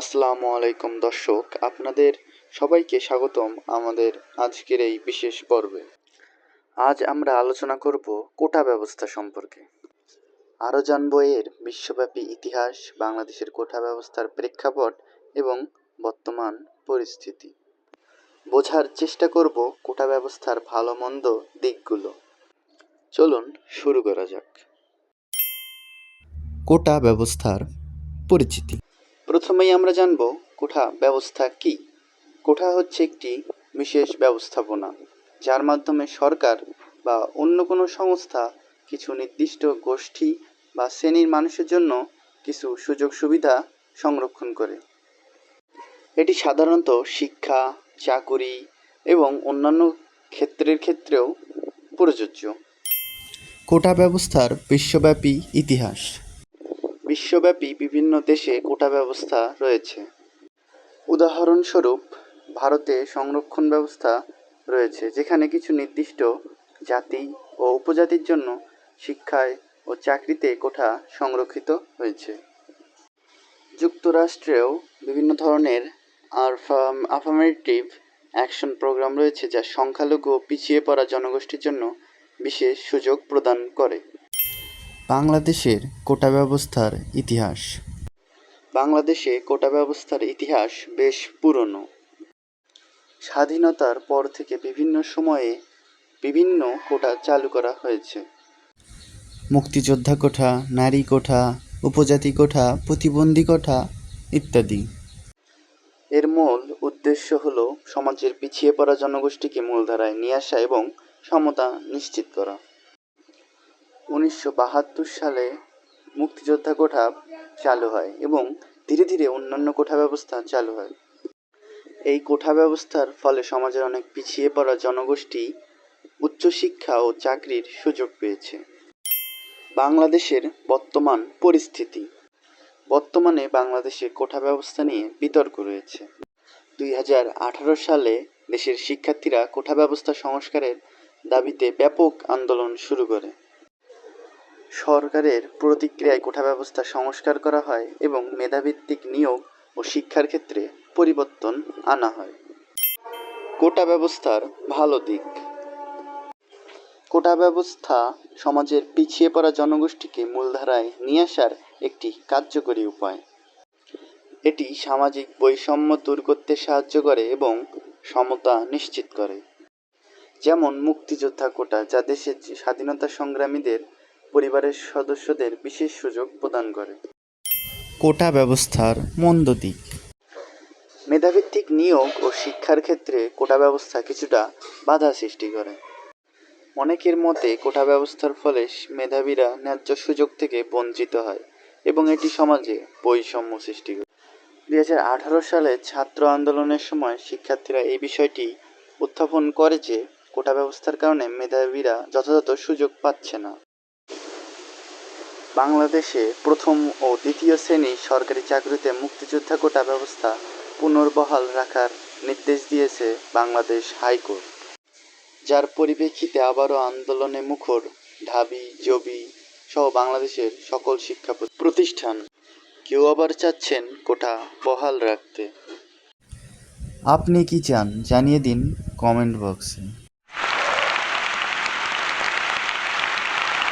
আসসালামু আলাইকুম দর্শক, আপনাদের সবাইকে স্বাগতম আমাদের আজকের এই বিশেষ পর্বে। আজ আমরা আলোচনা করব কোটা ব্যবস্থা সম্পর্কে। আরও জানব এর বিশ্বব্যাপী ইতিহাস, বাংলাদেশের কোটা ব্যবস্থার প্রেক্ষাপট এবং বর্তমান পরিস্থিতি। বোঝার চেষ্টা করব কোটা ব্যবস্থার ভালো মন্দ দিকগুলো। চলুন শুরু করা যাক। কোটা ব্যবস্থার পরিচিতি। প্রথমেই আমরা জানব কোটা ব্যবস্থা কি। কোটা হচ্ছে একটি বিশেষ ব্যবস্থাপনা যার মাধ্যমে সরকার বা অন্য কোনো সংস্থা কিছু নির্দিষ্ট গোষ্ঠী বা শ্রেণীর মানুষের জন্য কিছু সুযোগ সুবিধা সংরক্ষণ করে। এটি সাধারণত শিক্ষা, চাকুরি এবং অন্যান্য ক্ষেত্রেও প্রযোজ্য। কোটা ব্যবস্থার বিশ্বব্যাপী ইতিহাস। বিশ্বব্যাপী বিভিন্ন দেশে কোটা ব্যবস্থা রয়েছে। উদাহরণস্বরূপ ভারতে সংরক্ষণ ব্যবস্থা রয়েছে, যেখানে কিছু নির্দিষ্ট জাতি ও উপজাতির জন্য শিক্ষায় ও চাকরিতে কোটা সংরক্ষিত হয়েছে। যুক্তরাষ্ট্রেও বিভিন্ন ধরনের আফার্মেটিভ অ্যাকশন প্রোগ্রাম রয়েছে, যা সংখ্যালঘু ও পিছিয়ে পড়া জনগোষ্ঠীর জন্য বিশেষ সুযোগ প্রদান করে। বাংলাদেশের কোটা ব্যবস্থার ইতিহাস। বাংলাদেশে কোটা ব্যবস্থার ইতিহাস বেশ পুরনো। স্বাধীনতার পর থেকে বিভিন্ন সময়ে বিভিন্ন কোটা চালু করা হয়েছে। মুক্তিযোদ্ধা কোটা, নারী কোটা, উপজাতি কোটা, প্রতিবন্ধী কোটা ইত্যাদি। এর মূল উদ্দেশ্য হল সমাজের পিছিয়ে পড়া জনগোষ্ঠীকে মূলধারায় নিয়ে আসা এবং সমতা নিশ্চিত করা। 1972 সালে মুক্তিযোদ্ধা কোটা চালু হয় এবং ধীরে ধীরে অন্যান্য কোটা ব্যবস্থা চালু হয়। এই কোটা ব্যবস্থার ফলে সমাজের অনেক পিছিয়ে পড়া জনগোষ্ঠী উচ্চশিক্ষা ও চাকরির সুযোগ পেয়েছে। বাংলাদেশের বর্তমান পরিস্থিতি। বর্তমানে বাংলাদেশে কোটা ব্যবস্থা নিয়ে বিতর্ক রয়েছে। 2018 সালে দেশের শিক্ষার্থীরা কোটা ব্যবস্থা সংস্কারের দাবিতে ব্যাপক আন্দোলন শুরু করে। সরকারের প্রতিক্রিয়ায় কোটা ব্যবস্থা সংস্কার করা হয় এবং মেধাভিত্তিক নিয়োগ ও শিক্ষার ক্ষেত্রে পরিবর্তন আনা হয়। কোটা ব্যবস্থার ভালো দিক। কোটা ব্যবস্থা সমাজের পিছিয়ে পড়া জনগোষ্ঠীকে মূলধারায় নিয়ে আসার একটি কার্যকরী উপায়। এটি সামাজিক বৈষম্য দূর করতে সাহায্য করে এবং সমতা নিশ্চিত করে। যেমন মুক্তিযোদ্ধা কোটা, যা দেশের স্বাধীনতা সংগ্রামীদের পরিবারের সদস্যদের বিশেষ সুযোগ প্রদান করে। কোটা ব্যবস্থার মন্দ দিক। মেধাভিত্তিক নিয়োগ ও শিক্ষার ক্ষেত্রে কোটা ব্যবস্থা কিছুটা বাধা সৃষ্টি করে। অনেকের মতে কোটা ব্যবস্থার ফলে মেধাবীরা ন্যায্য সুযোগ থেকে বঞ্চিত হয় এবং এটি সমাজে বৈষম্য সৃষ্টি করে। 2018 সালে ছাত্র আন্দোলনের সময় শিক্ষার্থীরা এই বিষয়টি উত্থাপন করে যে কোটা ব্যবস্থার কারণে মেধাবীরা যথাযথ সুযোগ পাচ্ছে না। বাংলাদেশে প্রথম ও দ্বিতীয় শ্রেণীর সরকারি চাকরিতে মুক্তিযোদ্ধা কোটা ব্যবস্থা পুনর্বহাল রাখার নির্দেশ দিয়েছে বাংলাদেশ হাইকোর্ট, যার পরিপ্রেক্ষিতে আবারও আন্দোলনে মুখর ঢাবি, জবি সহ বাংলাদেশের সকল শিক্ষা প্রতিষ্ঠান। কেউ আবার চাচ্ছেন কোটা বহাল রাখতে। আপনি কি চান জানিয়ে দিন কমেন্ট বক্সে।